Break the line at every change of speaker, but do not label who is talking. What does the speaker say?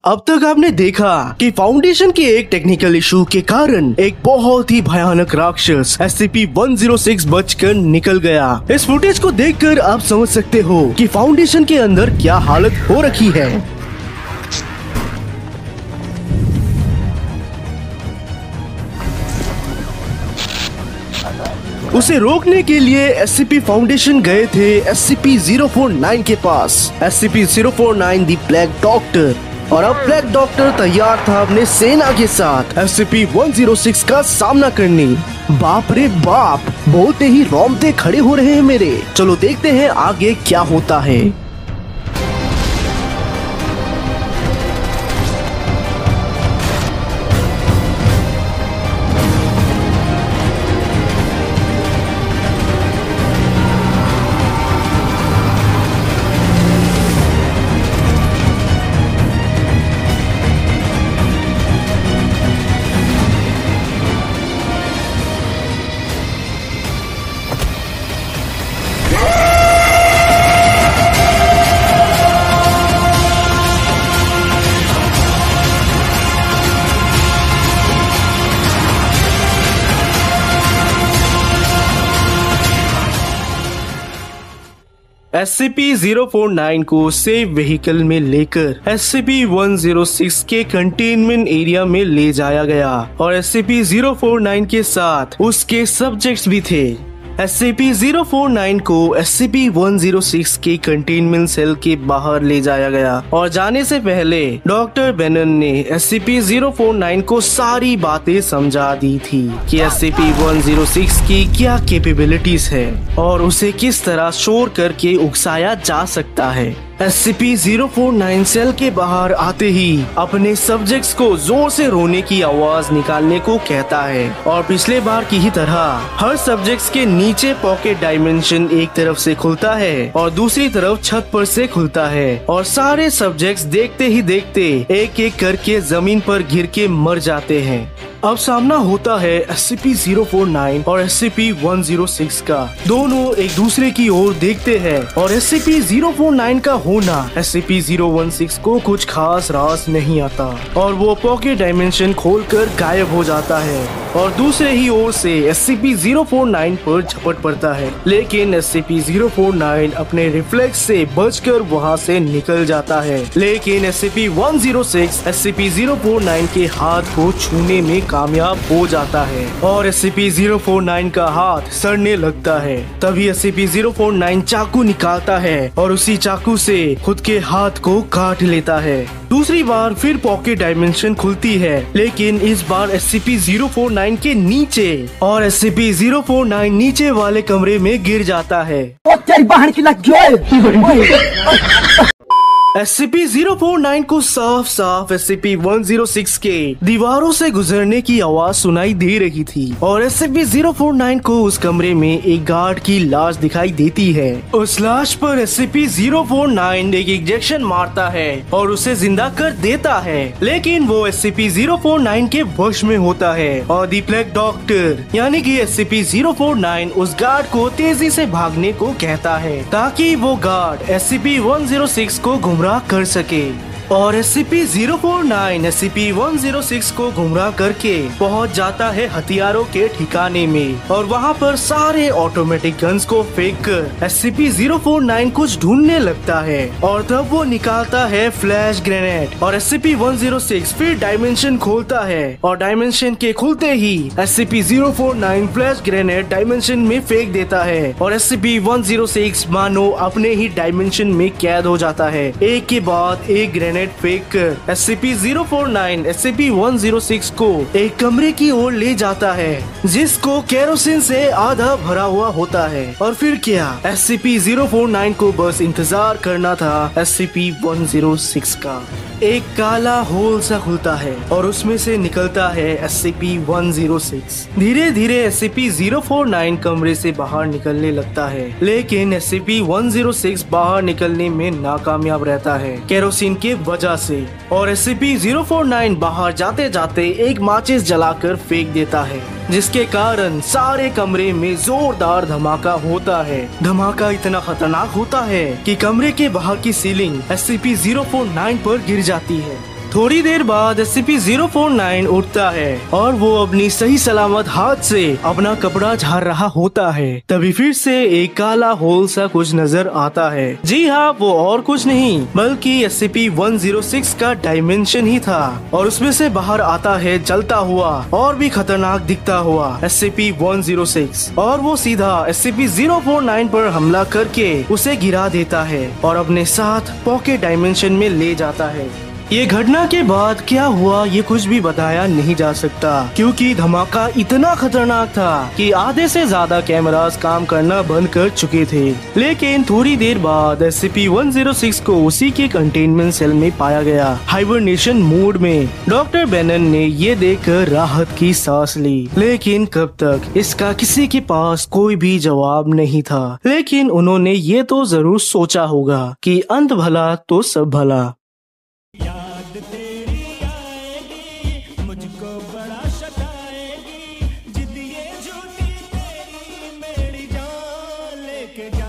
अब तक आपने देखा कि फाउंडेशन के एक टेक्निकल इशू के कारण एक बहुत ही भयानक राक्षस SCP-106 बचकर निकल गया। इस फुटेज को देखकर आप समझ सकते हो कि फाउंडेशन के अंदर क्या हालत हो रखी है। उसे रोकने के लिए SCP फाउंडेशन गए थे SCP-049 के पास। SCP-049 द ब्लैक डॉक्टर, और अब ब्लैक डॉक्टर तैयार था अपने सेना के साथ SCP-106 का सामना करने। बाप रे बाप, बोलते ही रोंगटे खड़े हो रहे हैं मेरे। चलो देखते हैं आगे क्या होता है। SCP-049 को सेफ व्हीकल में लेकर SCP-106 के कंटेनमेंट एरिया में ले जाया गया और SCP-049 के साथ उसके सब्जेक्ट्स भी थे। SCP-049 को SCP-106 के कंटेनमेंट सेल के बाहर ले जाया गया और जाने से पहले डॉक्टर बेनन ने SCP-049 को सारी बातें समझा दी थी कि SCP-106 की क्या कैपेबिलिटीज है और उसे किस तरह शोर करके उकसाया जा सकता है। SCP-049 सेल के बाहर आते ही अपने सब्जेक्ट्स को जोर से रोने की आवाज निकालने को कहता है और पिछले बार की ही तरह हर सब्जेक्ट्स के नीचे पॉकेट डायमेंशन एक तरफ से खुलता है और दूसरी तरफ छत पर से खुलता है और सारे सब्जेक्ट्स देखते ही देखते एक एक करके जमीन पर गिर के मर जाते हैं। अब सामना होता है SCP-049 और SCP-106 का। दोनों एक दूसरे की ओर देखते हैं और SCP-049 का होना SCP-016 को कुछ खास रास नहीं आता और वो पॉकेट डायमेंशन खोलकर गायब हो जाता है और दूसरे ही ओर से SCP-049 पर झपट पड़ता है, लेकिन SCP-049 अपने रिफ्लेक्स से बचकर वहां से निकल जाता है। लेकिन SCP-106 SCP-049 के हाथ को छूने में कामयाब हो जाता है और SCP-049 का हाथ सड़ने लगता है। तभी SCP-049 चाकू निकालता है और उसी चाकू से खुद के हाथ को काट लेता है। दूसरी बार फिर पॉकेट डायमेंशन खुलती है, लेकिन इस बार SCP-049 के नीचे और SCP-049 नीचे वाले कमरे में गिर जाता है। SCP-049 को साफ साफ SCP-106 के दीवारों से गुजरने की आवाज सुनाई दे रही थी और SCP-049 को उस कमरे में एक गार्ड की लाश दिखाई देती है। उस लाश पर SCP-049 एक इंजेक्शन मारता है और उसे जिंदा कर देता है, लेकिन वो SCP-049 के वश में होता है और द ब्लैक डॉक्टर यानी कि SCP-049 उस गार्ड को तेजी से भागने को कहता है ताकि वो गार्ड SCP-106 को गुमराह कर सके और SCP-049 SCP-106 को गुमराह करके पहुंच जाता है हथियारों के ठिकाने में और वहां पर सारे ऑटोमेटिक गन्स को फेंक कर SCP-049 कुछ ढूंढने लगता है और तब वो निकालता है फ्लैश ग्रेनेड और SCP-106 फिर डायमेंशन खोलता है और डायमेंशन के खुलते ही SCP-049 फ्लैश ग्रेनेड डायमेंशन में फेंक देता है और SCP-106 मानो अपने ही डायमेंशन में कैद हो जाता है। एक के बाद एक ग्रेनेड फेंक कर SCP-049 SCP-106 को एक कमरे की ओर ले जाता है जिसको केरोसिन से आधा भरा हुआ होता है। और फिर क्या, SCP-049 को बस इंतजार करना था SCP-106 का। एक काला होल सा खुलता है और उसमें से निकलता है SCP-106। धीरे धीरे SCP-049 कमरे से बाहर निकलने लगता है, लेकिन SCP-106 बाहर निकलने में नाकामयाब रहता है केरोसिन के वजह से और SCP-049 बाहर जाते जाते एक माचिस जलाकर फेंक देता है, जिसके कारण सारे कमरे में जोरदार धमाका होता है। धमाका इतना खतरनाक होता है कि कमरे के बाहर की सीलिंग SCP-049 पर गिर जाती है थोड़ी देर बाद SCP-049 उठता है और वो अपनी सही सलामत हाथ से अपना कपड़ा झाड़ रहा होता है। तभी फिर से एक काला होल सा कुछ नजर आता है। जी हाँ, वो और कुछ नहीं बल्कि SCP-106 का डायमेंशन ही था और उसमें से बाहर आता है जलता हुआ और भी खतरनाक दिखता हुआ SCP-106 और वो सीधा SCP-049 पर हमला करके उसे गिरा देता है और अपने साथ पॉकेट डायमेंशन में ले जाता है। ये घटना के बाद क्या हुआ ये कुछ भी बताया नहीं जा सकता क्योंकि धमाका इतना खतरनाक था कि आधे से ज्यादा कैमरास काम करना बंद कर चुके थे। लेकिन थोड़ी देर बाद SCP-106 को उसी के कंटेनमेंट सेल में पाया गया हाइबरनेशन मोड में। डॉक्टर बेनन ने ये देखकर राहत की सांस ली, लेकिन कब तक इसका किसी के पास कोई भी जवाब नहीं था। लेकिन उन्होंने ये तो जरूर सोचा होगा कि अंत भला तो सब भला।
याद तेरी आएगी मुझको बड़ा सताएगी, जिद ये झूठी तेरी मेरी जान लेके जा।